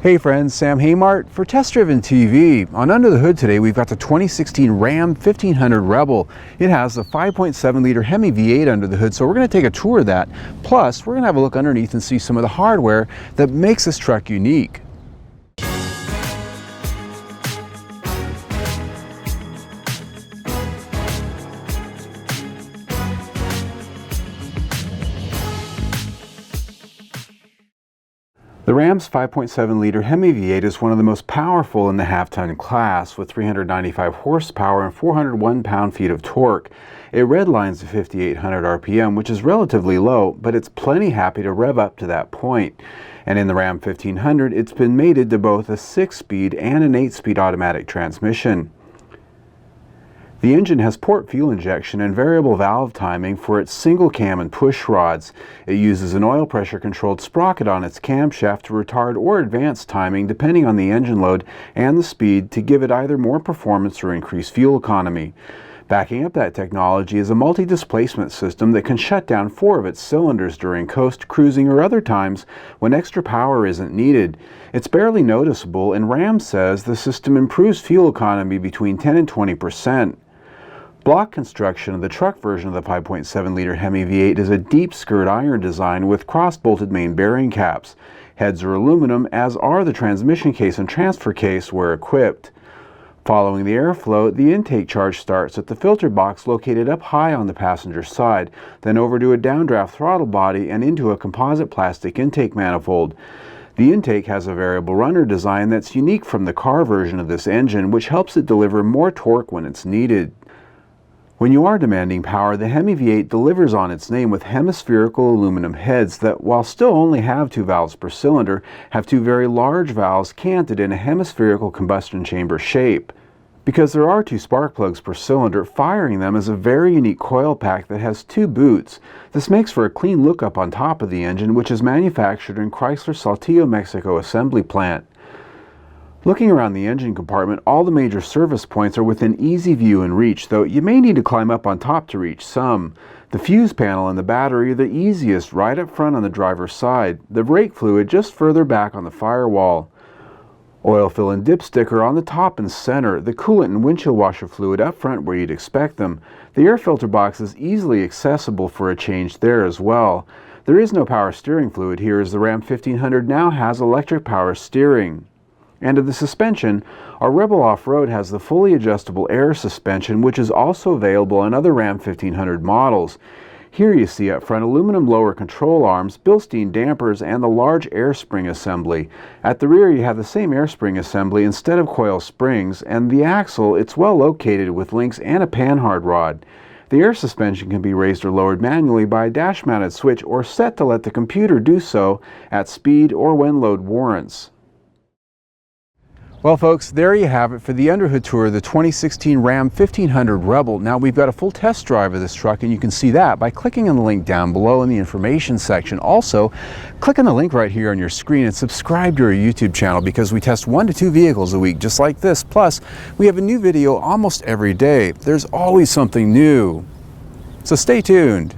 Hey friends, Sam Haymart for Test Driven TV. On Under the Hood today, we've got the 2016 Ram 1500 Rebel. It has a 5.7 liter HEMI V8 under the hood, so we're going to take a tour of that. Plus, we're going to have a look underneath and see some of the hardware that makes this truck unique. The Ram's 5.7 liter HEMI V8 is one of the most powerful in the half-ton class with 395 horsepower and 401 pound-feet of torque. It redlines at 5,800 RPM, which is relatively low, but it's plenty happy to rev up to that point. And in the Ram 1500, it's been mated to both a 6-speed and an 8-speed automatic transmission. The engine has port fuel injection and variable valve timing for its single cam and push rods. It uses an oil pressure controlled sprocket on its camshaft to retard or advance timing depending on the engine load and the speed to give it either more performance or increased fuel economy. Backing up that technology is a multi-displacement system that can shut down 4 of its cylinders during coast, cruising, or other times when extra power isn't needed. It's barely noticeable, and Ram says the system improves fuel economy between 10 and 20%. Block construction of the truck version of the 5.7 liter HEMI V8 is a deep skirt iron design with cross-bolted main bearing caps. Heads are aluminum, as are the transmission case and transfer case where equipped. Following the airflow, the intake charge starts at the filter box located up high on the passenger side, then over to a downdraft throttle body and into a composite plastic intake manifold. The intake has a variable runner design that's unique from the car version of this engine, which helps it deliver more torque when it's needed. When you are demanding power, the HEMI V8 delivers on its name with hemispherical aluminum heads that, while still only have 2 valves per cylinder, have 2 very large valves canted in a hemispherical combustion chamber shape. Because there are 2 spark plugs per cylinder, firing them is a very unique coil pack that has 2 boots. This makes for a clean look up on top of the engine, which is manufactured in Chrysler Saltillo, Mexico assembly plant. Looking around the engine compartment, all the major service points are within easy view and reach, though you may need to climb up on top to reach some. The fuse panel and the battery are the easiest right up front on the driver's side, the brake fluid just further back on the firewall. Oil fill and dipstick are on the top and center, the coolant and windshield washer fluid up front where you'd expect them. The air filter box is easily accessible for a change there as well. There is no power steering fluid here, as the Ram 1500 now has electric power steering. And of the suspension, our Rebel Off-Road has the fully adjustable air suspension, which is also available on other Ram 1500 models. Here you see up front aluminum lower control arms, Bilstein dampers, and the large air spring assembly. At the rear you have the same air spring assembly instead of coil springs, and the axle, it's well located with links and a panhard rod. The air suspension can be raised or lowered manually by a dash-mounted switch or set to let the computer do so at speed or when load warrants. Well folks, there you have it for the underhood tour of the 2016 Ram 1500 Rebel. Now we've got a full test drive of this truck, and you can see that by clicking on the link down below in the information section. Also, click on the link right here on your screen and subscribe to our YouTube channel, because we test 1 to 2 vehicles a week just like this. Plus, we have a new video almost every day. There's always something new. So stay tuned.